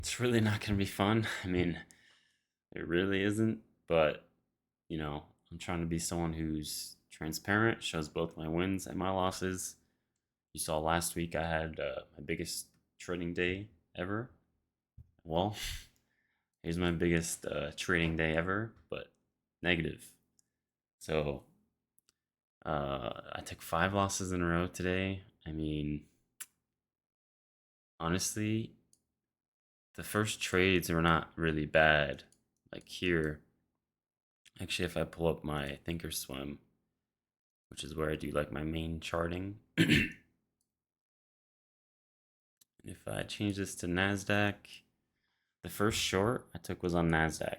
It's really not going to be fun. I mean, it really isn't, but you know, I'm trying to be someone who's transparent, shows both my wins and my losses. You saw last week I had my biggest trading day ever. Well, here's my biggest trading day ever, but negative. So I took 5 losses in a row today. I mean, honestly, the first trades were not really bad. Like here, actually, if I pull up my Thinkorswim, which is where I do like my main charting, if I change this to NASDAQ, the first short I took was on NASDAQ.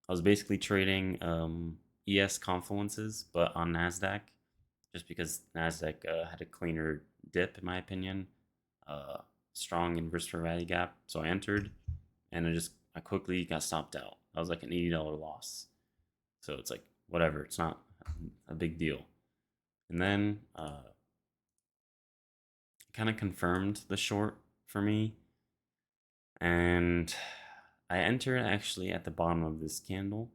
I was basically trading ES confluences, but on NASDAQ, just because NASDAQ had a cleaner dip, in my opinion, uh, strong inverse value gap. So I entered, and I quickly got stopped out. I was like an $80 loss. So it's like whatever, it's not a big deal. And then kind of confirmed the short for me, and I entered actually at the bottom of this candle.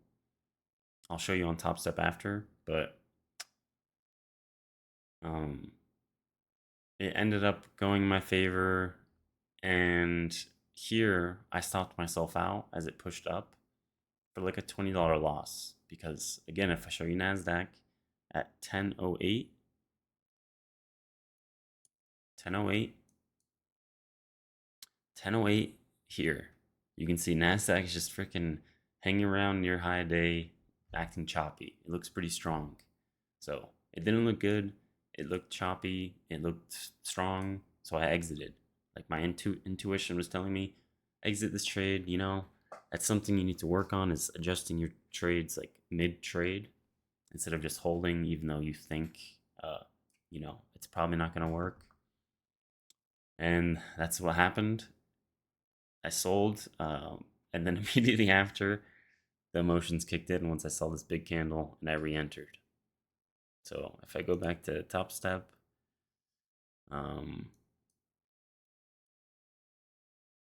I'll show you on Top Step after, but um, it ended up going in my favor. And here I stopped myself out as it pushed up for like a $20 loss. Because again, if I show you NASDAQ at 10:08, 10:08, 10:08 here, you can see NASDAQ is just freaking hanging around near high day, acting choppy. It looks pretty strong. So it didn't look good. It looked choppy. It looked strong. So I exited. Like my intuition was telling me, exit this trade. That's something you need to work on, is adjusting your trades like mid trade instead of just holding, even though you think, it's probably not going to work. And that's what happened. I sold, and then immediately after, the emotions kicked in once I saw this big candle and I re-entered. So if I go back to Top Step, um,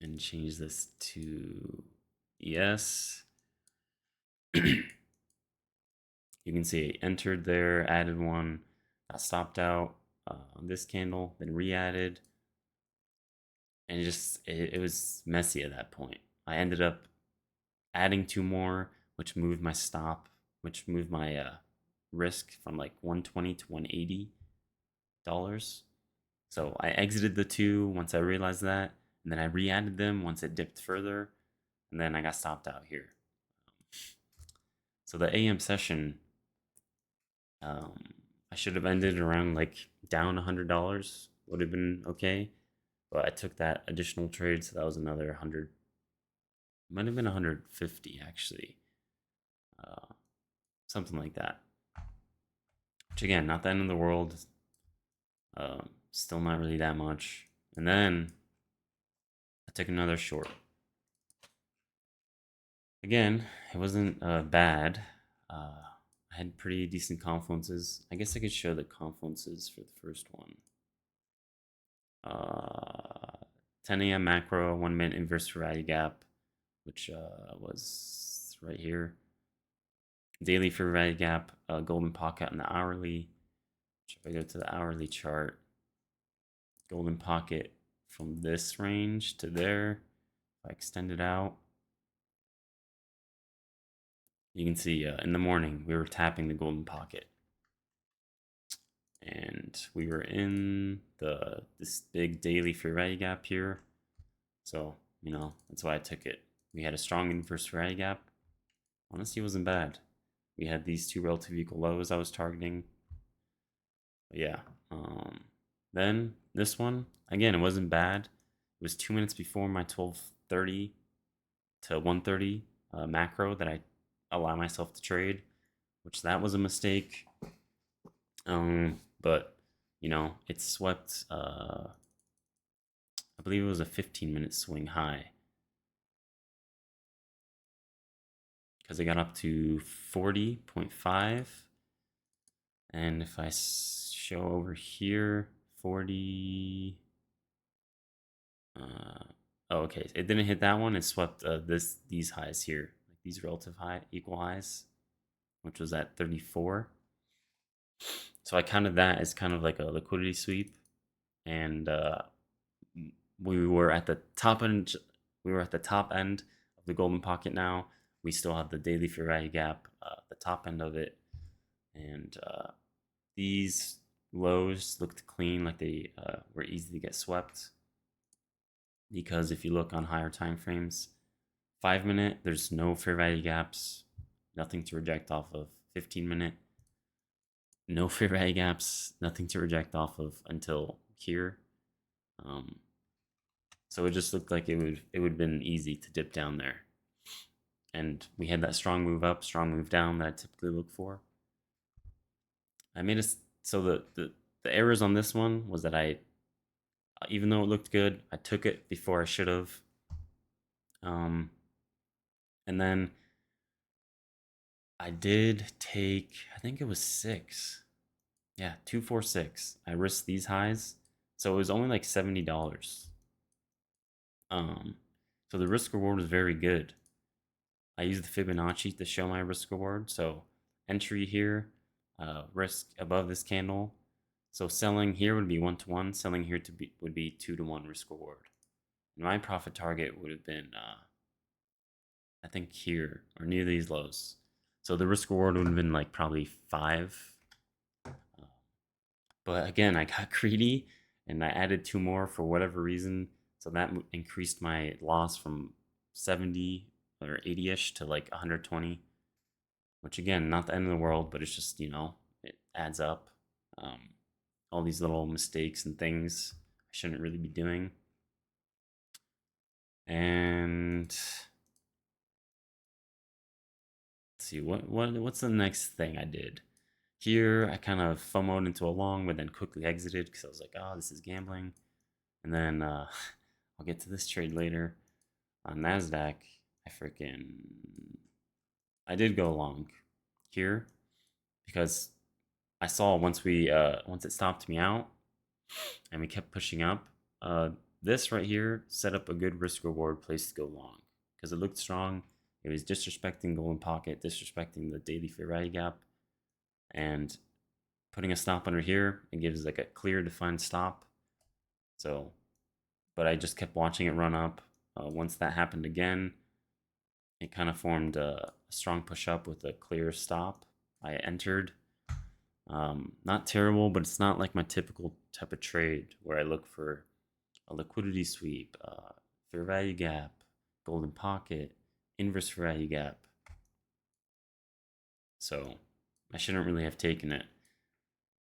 and change this to ES, you can see entered there, added one, got stopped out on this candle, then re-added, and it was messy at that point. I ended up adding two more, which moved my stop, which moved my risk from like 120 to $180. So I exited the two once I realized that, and then I re-added them once it dipped further, and then I got stopped out here. So the AM session, um, I should have ended around like down $100. Would have been okay, but I took that additional trade, so that was another 100. Might have been 150 actually, uh, something like that. Which again, not the end of the world. Still not really that much. And then I took another short. Again, it wasn't bad. I had pretty decent confluences. I guess I could show the confluences for the first one. 10 a.m. macro, 1 minute inverse value gap, which was right here. Daily fair value gap, golden pocket on the hourly. If I go to the hourly chart, golden pocket from this range to there. If I extend it out, you can see in the morning we were tapping the golden pocket, and we were in this big daily fair value gap here. So that's why I took it. We had a strong inverse fair value gap. Honestly, it wasn't bad. We had these two relative equal lows I was targeting. But yeah. Then this one again, it wasn't bad. It was 2 minutes before my 12:30 to 1:30 macro that I allow myself to trade, which that was a mistake. But it swept. I believe it was a 15-minute swing high because it got up to 40.5. And if I show over here, 40. Oh, okay. It didn't hit that one. It swept these highs here, like these relative high equal highs, which was at 34. So I counted that as kind of like a liquidity sweep, and we were at the top end. We were at the top end of the golden pocket. Now we still have the daily fair value gap, the top end of it, and these lows looked clean, like they were easy to get swept. Because if you look on higher time frames, 5 minute, there's no fair value gaps, nothing to reject off of. 15 minute, no fair value gaps, nothing to reject off of until here. Um, so it just looked like it would have been easy to dip down there. And we had that strong move up, strong move down that I typically look for. I made a so the errors on this one was that I, even though it looked good, I took it before I should have. Um, and then I did take, I think it was six. Yeah, 246. I risked these highs, so it was only like $70. Um, so the risk reward was very good. I used the Fibonacci to show my risk reward. So entry here, risk above this candle. So selling here would be 1 to 1. Selling here would be 2 to 1 risk reward. And my profit target would have been, I think here or near these lows. So the risk reward would have been like probably 5. But again, I got greedy and I added two more for whatever reason. So that increased my loss from 70 or 80-ish to like 120, which again, not the end of the world, but it's just, it adds up. Um, all these little mistakes and things I shouldn't really be doing. And let's see, what's the next thing I did? Here, I kind of FOMO'd into a long, but then quickly exited because I was like, oh, this is gambling. And then I'll get to this trade later. On NASDAQ, I did go long here because I saw once it stopped me out and we kept pushing up, uh, this right here set up a good risk reward place to go long because it looked strong. It was disrespecting golden pocket, disrespecting the daily fair value gap, and putting a stop under here, it gives like a clear defined stop. So, but I just kept watching it run up. Once that happened again, it kind of formed a strong push up with a clear stop. I entered. Not terrible, but it's not like my typical type of trade where I look for a liquidity sweep, fair value gap, golden pocket, inverse fair value gap. So I shouldn't really have taken it.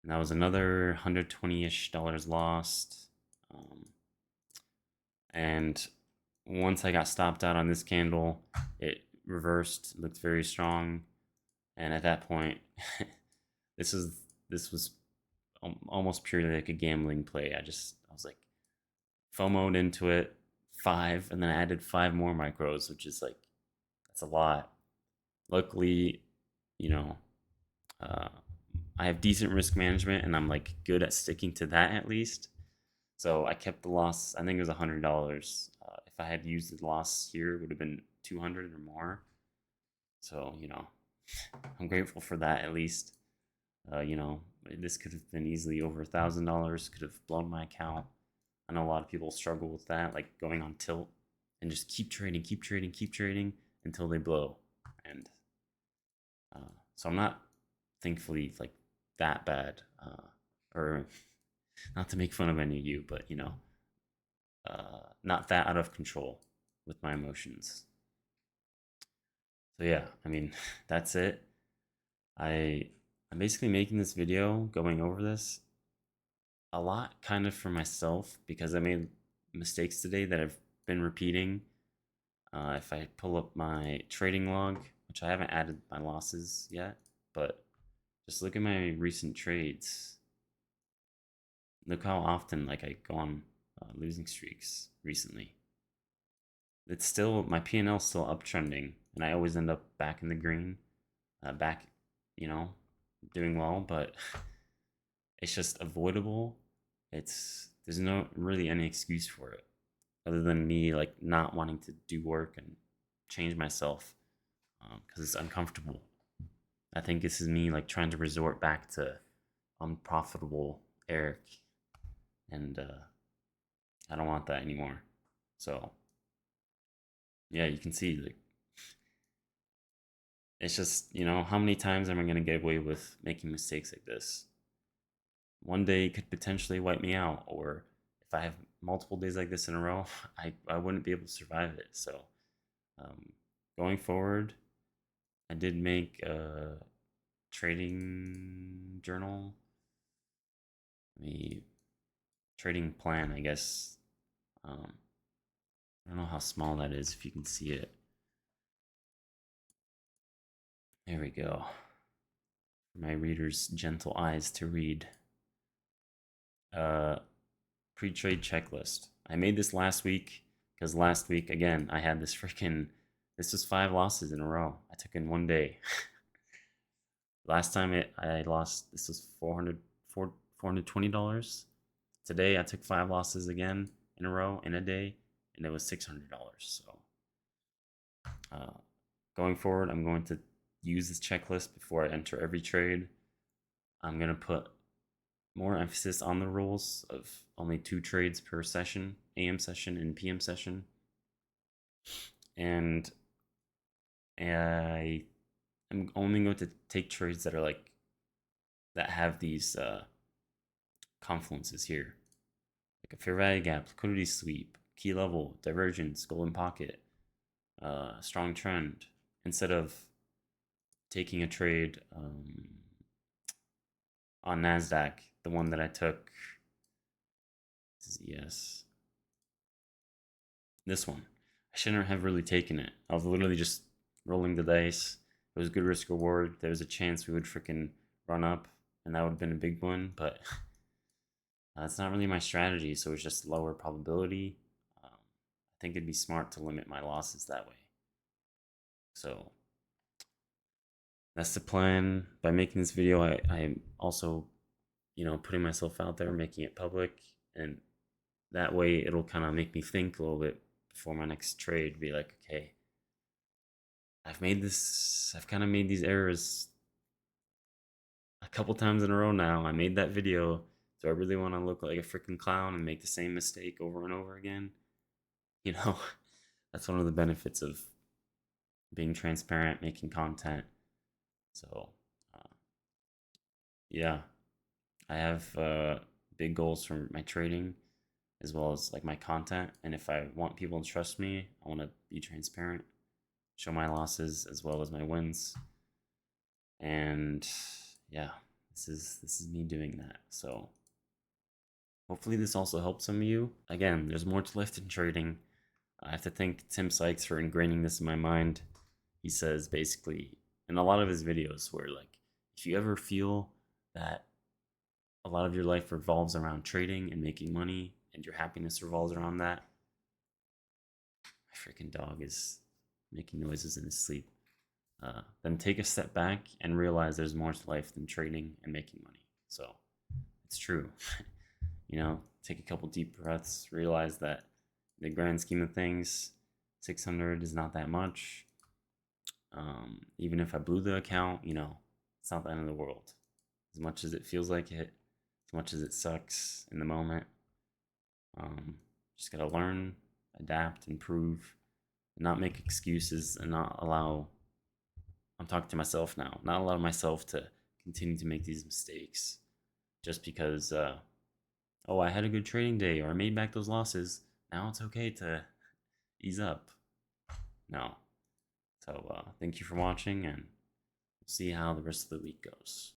And that was another 120-ish dollars lost. And once I got stopped out on this candle, it reversed, looked very strong, and at that point, this was this was almost purely like a gambling play. I was like FOMO'd into it, 5, and then I added 5 more micros, which is like that's a lot. Luckily, you know, uh, I have decent risk management, and I'm like good at sticking to that at least. So I kept the loss. I think it was $100. If I had used the loss here, it would have been 200 or more. So I'm grateful for that at least. This could have been easily over $1,000. Could have blown my account. I know a lot of people struggle with that, like going on tilt and just keep trading, keep trading, keep trading until they blow. And so I'm not, thankfully, like that bad, or not to make fun of any of you, but not that out of control with my emotions. So yeah, I mean, that's it. I I'm basically making this video going over this a lot kind of for myself because I made mistakes today that I've been repeating. If I pull up my trading log, which I haven't added my losses yet, but just look at my recent trades. Look how often like I go on losing streaks recently. It's still my P&L is still uptrending, and I always end up back in the green, back, you know, doing well. But it's just avoidable. There's no really any excuse for it. other than me like not wanting to do work and change myself because it's uncomfortable. I think this is me like trying to resort back to unprofitable Eric, and I don't want that anymore. So yeah, you can see like it's just, how many times am I gonna get away with making mistakes like this? One day could potentially wipe me out, or if I have multiple days like this in a row, I wouldn't be able to survive it. So um, going forward, I did make a trading journal, the trading plan, I guess. I don't know how small that is, if you can see it. There we go. For my readers' gentle eyes to read. Uh, Pre-trade checklist. I made this last week because last week again I had this was 5 losses in a row. I took in one day. Last time I lost, this was $420. Today I took 5 losses again in a row in a day, and it was $600. So uh, going forward, I'm going to use this checklist before I enter every trade. I'm gonna put more emphasis on the rules of only 2 trades per session, AM session and PM session. And I am only going to take trades that are like that have these confluences here, like a fair value gap, liquidity sweep, key level, divergence, golden pocket, strong trend, instead of taking a trade on Nasdaq, the one that I took. This is ES. This one. I shouldn't have really taken it. I was literally just rolling the dice. It was good risk reward. There was a chance we would freaking run up, and that would have been a big one, but that's not really my strategy, so it's just lower probability. I think it'd be smart to limit my losses that way. So that's the plan. By making this video, I'm also, putting myself out there, making it public, and that way it'll kind of make me think a little bit before my next trade. Be like, okay, I've kind of made these errors a couple times in a row now. I made that video. Do I really want to look like a freaking clown and make the same mistake over and over again? You know, that's one of the benefits of being transparent, making content. So, uh, yeah, I have big goals for my trading as well as like my content. And if I want people to trust me, I want to be transparent, show my losses as well as my wins. And yeah, this is me doing that. So hopefully this also helps some of you. Again, there's more to life in trading. I have to thank Tim Sykes for ingraining this in my mind. He says basically in a lot of his videos where like if you ever feel that a lot of your life revolves around trading and making money and your happiness revolves around that, my freaking dog is making noises in his sleep. Then take a step back and realize there's more to life than trading and making money. So it's true. Take a couple deep breaths, realize that in the grand scheme of things, 600 is not that much. Even if I blew the account, it's not the end of the world. As much as it feels like it, as much as it sucks in the moment, just gotta learn, adapt, improve, and not make excuses and not allow. I'm talking to myself now. Not allow myself to continue to make these mistakes just because, I had a good trading day or I made back those losses. Now it's okay to ease up. No. So thank you for watching, and we'll see how the rest of the week goes.